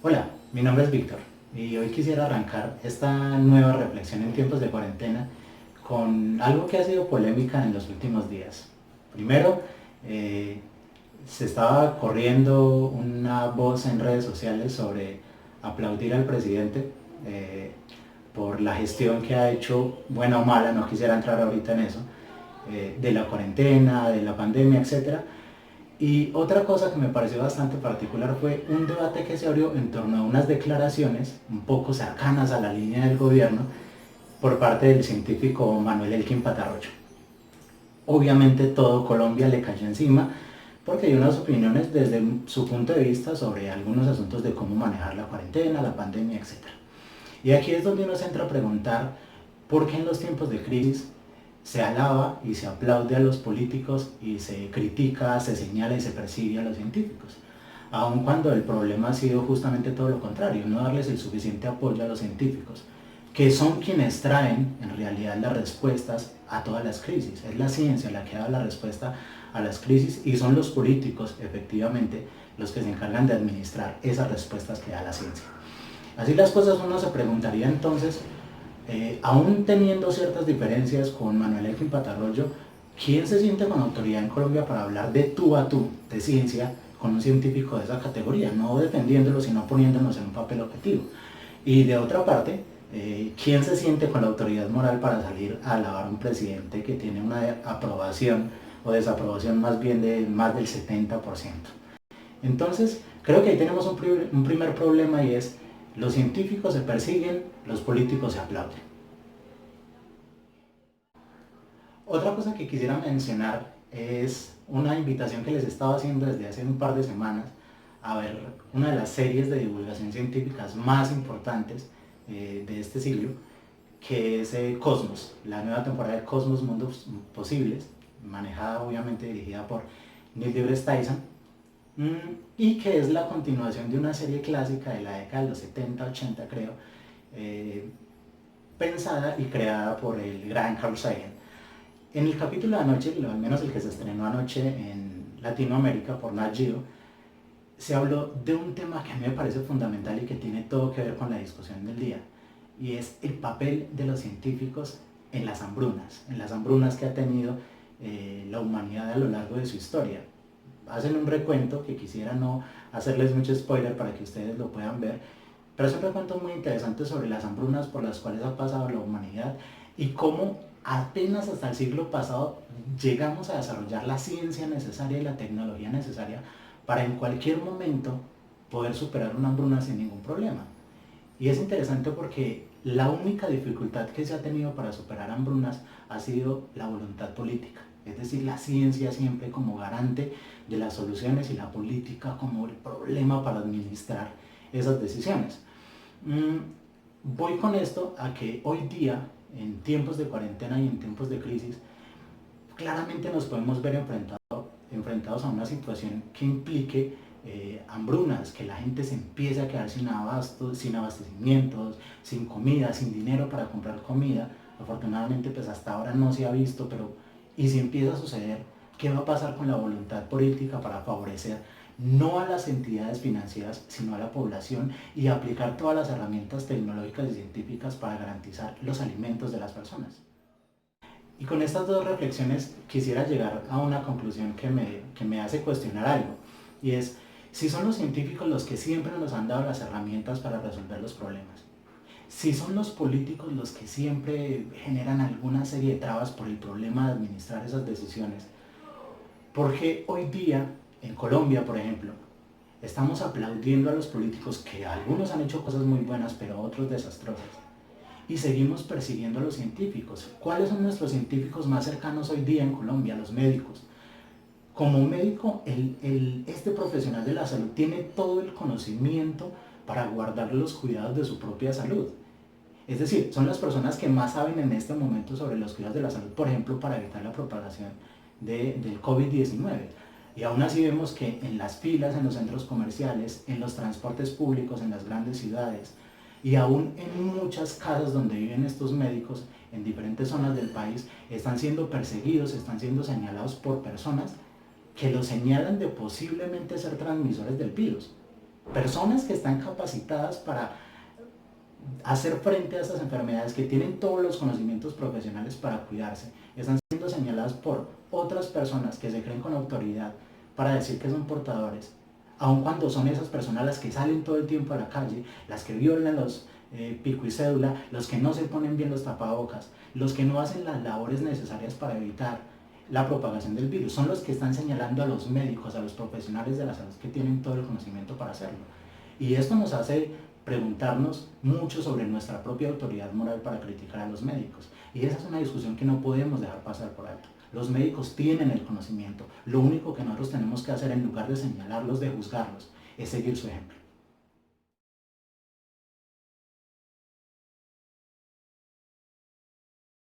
Hola, mi nombre es Víctor y hoy quisiera arrancar esta nueva reflexión en tiempos de cuarentena con algo que ha sido polémica en los últimos días. Primero, eh, se estaba corriendo una voz en redes sociales sobre aplaudir al presidente por la gestión que ha hecho, buena o mala, no quisiera entrar ahorita en eso, de la cuarentena, de la pandemia, etcétera. Y otra cosa que me pareció bastante particular fue un debate que se abrió en torno a unas declaraciones un poco cercanas a la línea del gobierno por parte del científico Manuel Elkin Patarroyo. Obviamente todo Colombia le cayó encima porque hay unas opiniones desde su punto de vista sobre algunos asuntos de cómo manejar la cuarentena, la pandemia, etcétera. Y aquí es donde uno se entra a preguntar por qué en los tiempos de crisis se alaba y se aplaude a los políticos y se critica, se señala y se persigue a los científicos. Aun cuando el problema ha sido justamente todo lo contrario, no darles el suficiente apoyo a los científicos, que son quienes traen en realidad las respuestas a todas las crisis. Es la ciencia la que da la respuesta a las crisis y son los políticos, efectivamente, los que se encargan de administrar esas respuestas que da la ciencia. Así las cosas, uno se preguntaría entonces, aún teniendo ciertas diferencias con Manuel Elkin Patarroyo, ¿quién se siente con autoridad en Colombia para hablar de tú a tú, de ciencia, con un científico de esa categoría? No defendiéndolo, sino poniéndonos en un papel objetivo. Y de otra parte, ¿quién se siente con la autoridad moral para salir a alabar a un presidente que tiene una aprobación o desaprobación más bien de más del 70%? Entonces, creo que ahí tenemos un primer problema y es, los científicos se persiguen, los políticos se aplauden. Otra cosa que quisiera mencionar es una invitación que les estaba haciendo desde hace un par de semanas a ver una de las series de divulgación científicas más importantes de este siglo, que es Cosmos, la nueva temporada de Cosmos Mundos Posibles, manejada obviamente dirigida por Neil deGrasse Tyson, y que es la continuación de una serie clásica de la década de los 70, 80 creo, eh, pensada y creada por el gran Carl Sagan. En el capítulo de anoche, al menos el que se estrenó anoche en Latinoamérica por Nat Geo, se habló de un tema que a mí me parece fundamental y que tiene todo que ver con la discusión del día, y es el papel de los científicos en las hambrunas que ha tenido la humanidad a lo largo de su historia. Hacen un recuento que quisiera no hacerles mucho spoiler para que ustedes lo puedan ver, pero es un recuento muy interesante sobre las hambrunas por las cuales ha pasado la humanidad y cómo apenas hasta el siglo pasado llegamos a desarrollar la ciencia necesaria y la tecnología necesaria para en cualquier momento poder superar una hambruna sin ningún problema. Y es interesante porque la única dificultad que se ha tenido para superar hambrunas ha sido la voluntad política, es decir, la ciencia siempre como garante de las soluciones y la política como el problema para administrar esas decisiones. Voy con esto a que hoy día, en tiempos de cuarentena y en tiempos de crisis, claramente nos podemos ver enfrentados a una situación que implique hambrunas, que la gente se empiece a quedar sin abasto, sin abastecimientos, sin comida, sin dinero para comprar comida. Afortunadamente pues hasta ahora no se ha visto, pero ¿y si empieza a suceder? ¿Qué va a pasar con la voluntad política para favorecer no a las entidades financieras, sino a la población y aplicar todas las herramientas tecnológicas y científicas para garantizar los alimentos de las personas? Y con estas dos reflexiones quisiera llegar a una conclusión que me hace cuestionar algo, y es, si son los científicos los que siempre nos han dado las herramientas para resolver los problemas, si son los políticos los que siempre generan alguna serie de trabas por el problema de administrar esas decisiones, ¿por qué hoy día, en Colombia por ejemplo, estamos aplaudiendo a los políticos que algunos han hecho cosas muy buenas pero otros desastrosas? Y seguimos persiguiendo a los científicos. ¿Cuáles son nuestros científicos más cercanos hoy día en Colombia? Los médicos. Como médico, este profesional de la salud tiene todo el conocimiento para guardar los cuidados de su propia salud. Es decir, son las personas que más saben en este momento sobre los cuidados de la salud, por ejemplo, para evitar la propagación del COVID-19. Y aún así vemos que en las filas, en los centros comerciales, en los transportes públicos, en las grandes ciudades, y aún en muchas casas donde viven estos médicos, en diferentes zonas del país, están siendo perseguidos, están siendo señalados por personas que los señalan de posiblemente ser transmisores del virus. personas que están capacitadas para hacer frente a estas enfermedades, que tienen todos los conocimientos profesionales para cuidarse, están siendo señaladas por otras personas que se creen con autoridad para decir que son portadores, aun cuando son esas personas las que salen todo el tiempo a la calle, las que violan los pico y cédula, los que no se ponen bien los tapabocas, los que no hacen las labores necesarias para evitar la propagación del virus, son los que están señalando a los médicos, a los profesionales de la salud que tienen todo el conocimiento para hacerlo. Y esto nos hace preguntarnos mucho sobre nuestra propia autoridad moral para criticar a los médicos. Y esa es una discusión que no podemos dejar pasar por alto. Los médicos tienen el conocimiento. Lo único que nosotros tenemos que hacer, en lugar de señalarlos, de juzgarlos, es seguir su ejemplo.